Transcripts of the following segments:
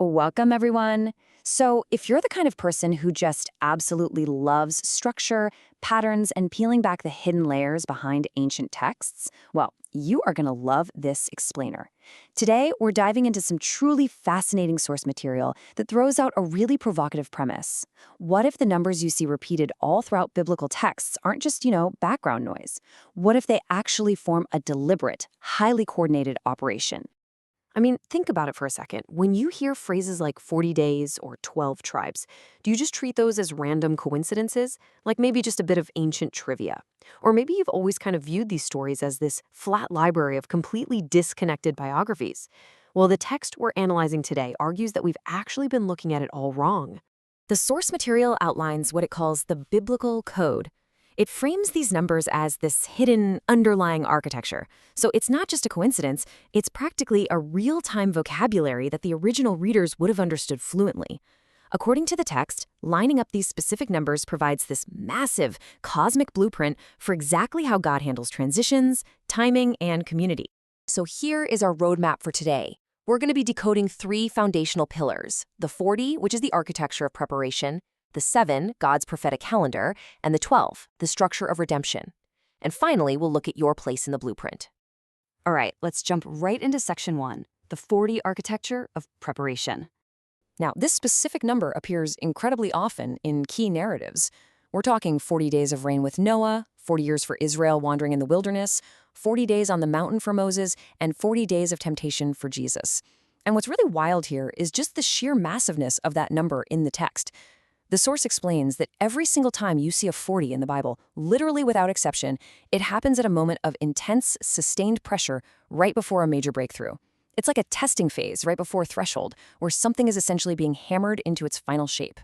Welcome, everyone. So, if you're the kind of person who just absolutely loves structure, patterns, and peeling back the hidden layers behind ancient texts, well, you are going to love this explainer. Today, we're diving into some truly fascinating source material that throws out a really provocative premise. What if the numbers you see repeated all throughout biblical texts aren't just, background noise? What if they actually form a deliberate, highly coordinated operation? I mean, think about it for a second. When you hear phrases like 40 days or 12 tribes, do you just treat those as random coincidences? Like maybe just a bit of ancient trivia? Or maybe you've always kind of viewed these stories as this flat library of completely disconnected biographies. Well, the text we're analyzing today argues that we've actually been looking at it all wrong. The source material outlines what it calls the biblical code. It frames these numbers as this hidden, underlying architecture. So it's not just a coincidence, it's practically a real-time vocabulary that the original readers would have understood fluently. According to the text, lining up these specific numbers provides this massive, cosmic blueprint for exactly how God handles transitions, timing, and community. So here is our roadmap for today. We're going to be decoding three foundational pillars: the 40, which is the architecture of preparation; the 7, God's prophetic calendar; and the 12, the structure of redemption. And finally, we'll look at your place in the blueprint. All right, let's jump right into section 1, the 40 architecture of preparation. Now, this specific number appears incredibly often in key narratives. We're talking 40 days of reign with Noah, 40 years for Israel wandering in the wilderness, 40 days on the mountain for Moses, and 40 days of temptation for Jesus. And what's really wild here is just the sheer massiveness of that number in the text. The source explains that every single time you see a 40 in the Bible, literally without exception, it happens at a moment of intense, sustained pressure right before a major breakthrough. It's like a testing phase right before threshold, where something is essentially being hammered into its final shape.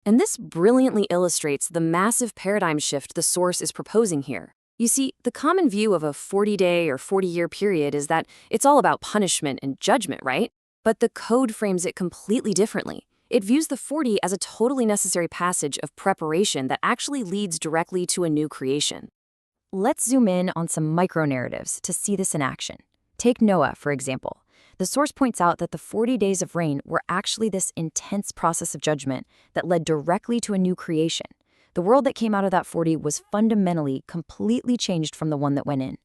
And this brilliantly illustrates the massive paradigm shift the source is proposing here. You see, the common view of a 40-day or 40-year period is that it's all about punishment and judgment, right? But the code frames it completely differently. It views the 40 as a totally necessary passage of preparation that actually leads directly to a new creation. Let's zoom in on some micro-narratives to see this in action. Take Noah, for example. The source points out that the 40 days of rain were actually this intense process of judgment that led directly to a new creation. The world that came out of that 40 was fundamentally, completely changed from the one that went in.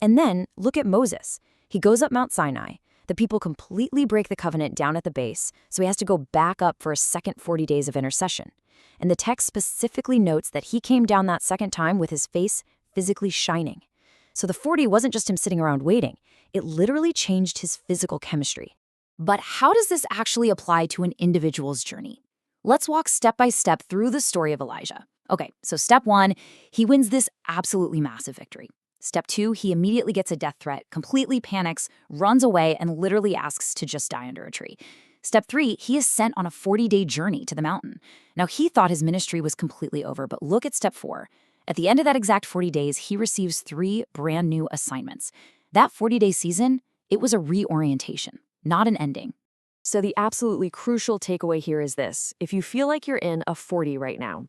And then, look at Moses. He goes up Mount Sinai. The people completely break the covenant down at the base, so he has to go back up for a second 40 days of intercession. And the text specifically notes that he came down that second time with his face physically shining. So the 40 wasn't just him sitting around waiting. It literally changed his physical chemistry. But how does this actually apply to an individual's journey? Let's walk step by step through the story of Elijah. Okay, so step 1, he wins this absolutely massive victory. Step 2, he immediately gets a death threat, completely panics, runs away, and literally asks to just die under a tree. Step 3, he is sent on a 40-day journey to the mountain. Now, he thought his ministry was completely over, but look at step 4. At the end of that exact 40 days, he receives 3 brand new assignments. That 40-day season, it was a reorientation, not an ending. So the absolutely crucial takeaway here is this. If you feel like you're in a 40 right now,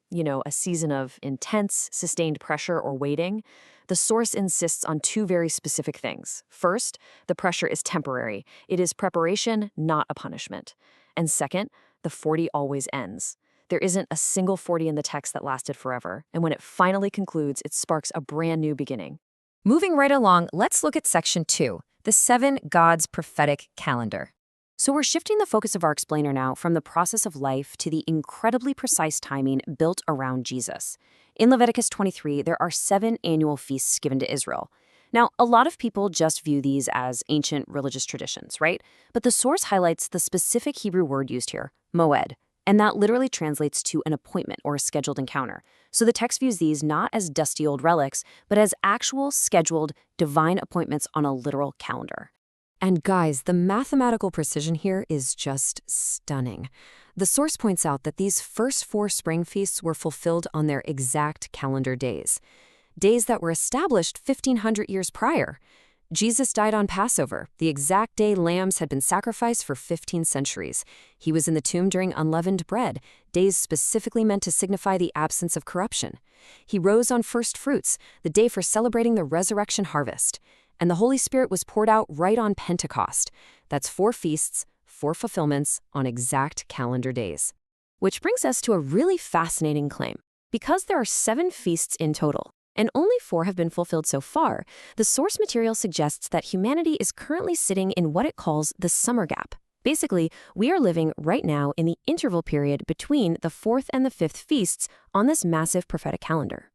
a season of intense, sustained pressure or waiting, the source insists on 2 very specific things. First, the pressure is temporary. It is preparation, not a punishment. And second, the 40 always ends. There isn't a single 40 in the text that lasted forever, and when it finally concludes, it sparks a brand new beginning. Moving right along, let's look at section 2, the 7, God's prophetic calendar. So we're shifting the focus of our explainer now from the process of life to the incredibly precise timing built around Jesus. In Leviticus 23, there are 7 annual feasts given to Israel. Now, a lot of people just view these as ancient religious traditions, right? But the source highlights the specific Hebrew word used here, moed, and that literally translates to an appointment or a scheduled encounter. So the text views these not as dusty old relics, but as actual, scheduled, divine appointments on a literal calendar. And guys, the mathematical precision here is just stunning. The source points out that these first 4 spring feasts were fulfilled on their exact calendar days that were established 1,500 years prior. Jesus died on Passover, the exact day lambs had been sacrificed for 15 centuries. He was in the tomb during unleavened bread, days specifically meant to signify the absence of corruption. He rose on first fruits, the day for celebrating the resurrection harvest. And the Holy Spirit was poured out right on Pentecost. That's 4 feasts, for fulfillments on exact calendar days. Which brings us to a really fascinating claim. Because there are 7 feasts in total, and only 4 have been fulfilled so far, the source material suggests that humanity is currently sitting in what it calls the summer gap. Basically, we are living right now in the interval period between the 4th and the 5th feasts on this massive prophetic calendar.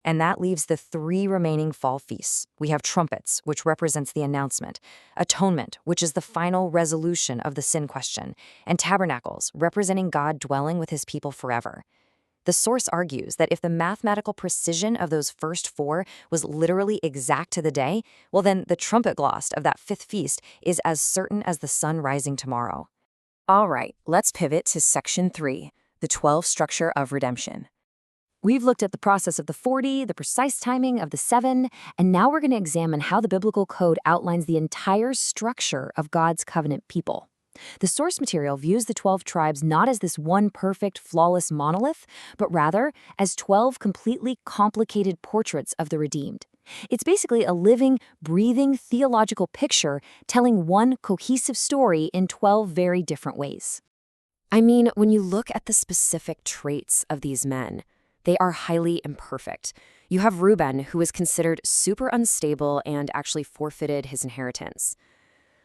And that leaves the 3 remaining fall feasts. We have trumpets, which represents the announcement, atonement, which is the final resolution of the sin question, and tabernacles, representing God dwelling with his people forever. The source argues that if the mathematical precision of those first 4 was literally exact to the day, well then the trumpet gloss of that 5th feast is as certain as the sun rising tomorrow. All right, let's pivot to section 3, the 12 structure of redemption. We've looked at the process of the 40, the precise timing of the 7, and now we're going to examine how the biblical code outlines the entire structure of God's covenant people. The source material views the 12 tribes not as this one perfect, flawless monolith, but rather as 12 completely complicated portraits of the redeemed. It's basically a living, breathing theological picture telling one cohesive story in 12 very different ways. I mean, when you look at the specific traits of these men, they are highly imperfect. You have Reuben, who is considered super unstable and actually forfeited his inheritance.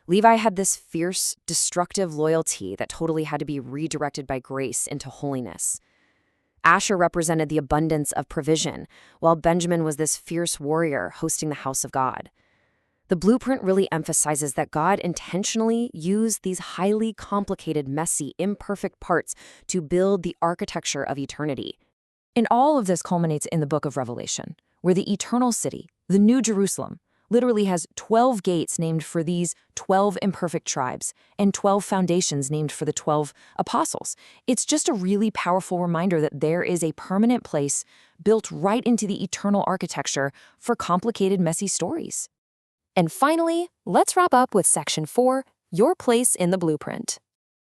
Levi had this fierce, destructive loyalty that totally had to be redirected by grace into holiness. Asher represented the abundance of provision, while Benjamin was this fierce warrior hosting the house of God. The blueprint really emphasizes that God intentionally used these highly complicated, messy, imperfect parts to build the architecture of eternity. And all of this culminates in the book of Revelation, where the eternal city, the New Jerusalem, literally has 12 gates named for these 12 imperfect tribes and 12 foundations named for the 12 apostles. It's just a really powerful reminder that there is a permanent place built right into the eternal architecture for complicated, messy stories. And finally, let's wrap up with section 4, your place in the blueprint.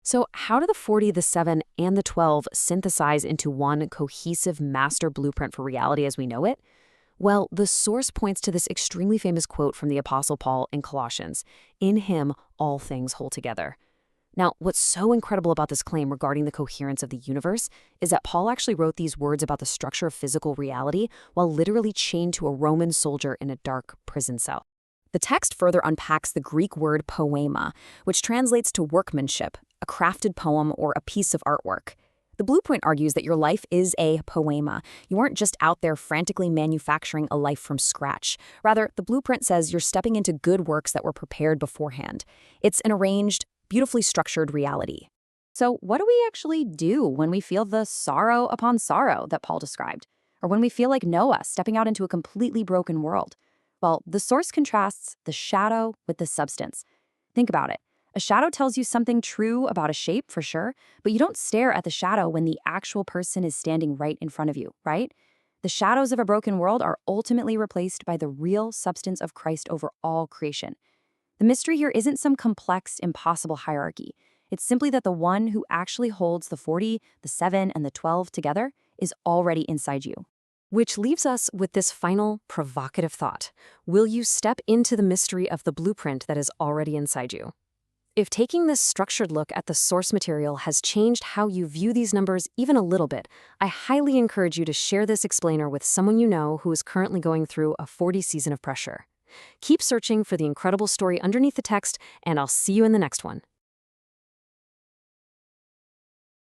So how do the 40, the 7, and the 12 synthesize into one cohesive master blueprint for reality as we know it? Well, the source points to this extremely famous quote from the Apostle Paul in Colossians, "In him all things hold together." Now, what's so incredible about this claim regarding the coherence of the universe is that Paul actually wrote these words about the structure of physical reality while literally chained to a Roman soldier in a dark prison cell. The text further unpacks the Greek word poema, which translates to workmanship, a crafted poem or a piece of artwork. The blueprint argues that your life is a poema. You aren't just out there frantically manufacturing a life from scratch. Rather, the blueprint says you're stepping into good works that were prepared beforehand. It's an arranged, beautifully structured reality. So what do we actually do when we feel the sorrow upon sorrow that Paul described? Or when we feel like Noah stepping out into a completely broken world? Well, the source contrasts the shadow with the substance. Think about it. A shadow tells you something true about a shape, for sure, but you don't stare at the shadow when the actual person is standing right in front of you, right? The shadows of a broken world are ultimately replaced by the real substance of Christ over all creation. The mystery here isn't some complex, impossible hierarchy. It's simply that the one who actually holds the 40, the 7, and the 12 together is already inside you. Which leaves us with this final, provocative thought. Will you step into the mystery of the blueprint that is already inside you? If taking this structured look at the source material has changed how you view these numbers even a little bit, I highly encourage you to share this explainer with someone you know who is currently going through a 40 season of pressure. Keep searching for the incredible story underneath the text, and I'll see you in the next one.